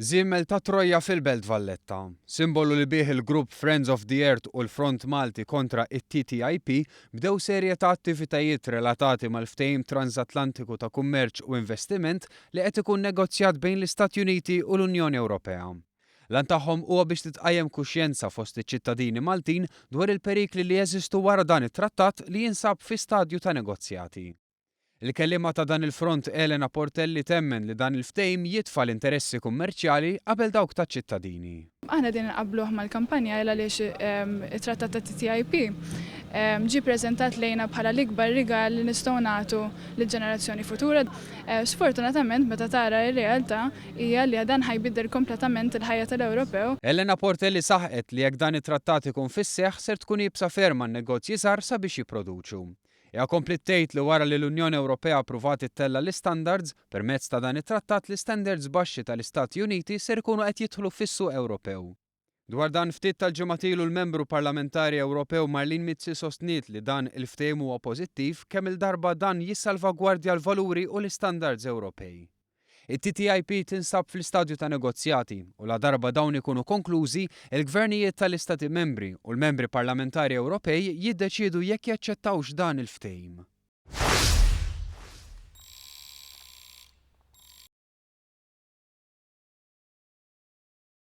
Żiemel ta' Trojja fil-Belt Valletta, simbolu li bih il-grupp Friends of the Earth u l-Front Malti kontra it-TTIP bdew serje ta' attivitajiet relatati mal-ftehim transatlantiku ta' kummerċ u investiment li qed ikun negozjat bejn l-Istati Uniti u l-Unjoni Ewropea. Lan tagħhom huwa biex titqajjem kuxjenza fost iċ-ċittadini Maltin dwar il-perikli li jeżistu wara dan it-trattat li jinsab fi stadju ta' negozjati. Il-kelliema ta' dan il-front Elena Portelli temmen li dan il-ftehim jitfa' l-interessi kummerċjali qabel dawk taċ-ċittadini. Aħna din nqabbluh mal-kampanja għaliex it-trattat ta' TTIP ġie ppreżentat lejna bħala l-ikbar rigal li nistgħu nagħtu lill-ġenerazzjoni futura. Sfortunatament meta tara r-realtà hija li dan ħajbiddel kompletament il-ħajja tal-Ewropew. Elena Portelli saħqet li jekk dan it-trattat ikun fis-seħħ ser tkun jibsa ferma n-negozji żgħar sabiex jipproduċu. Ja komplit tgħid li wara li l-Unjoni Ewropea appruvat ittella l-istandards permezz ta' dan it-trattat l-istandards baxxi tal-Istati Uniti ser ikunu qed jidħlu fis-suq Ewropew. Dwar dan ftit tal-ġimgħatilu l-membru parlamentari Ewropew Marlene Mizzi sostniet li dan il-ftehim huwa pożittiv kemm il-darba dan jissalvagwardja l-valuri u l-istandards Ewropej. It-TTIP tinsab fl-istadju ta' negozjati u la darba dawn ikunu konklużi, il-gvernijiet tal-Istati membri u l-membri parlamentari Ewropej jiddeċiedu jekk jaċċettawx dan il-ftehim.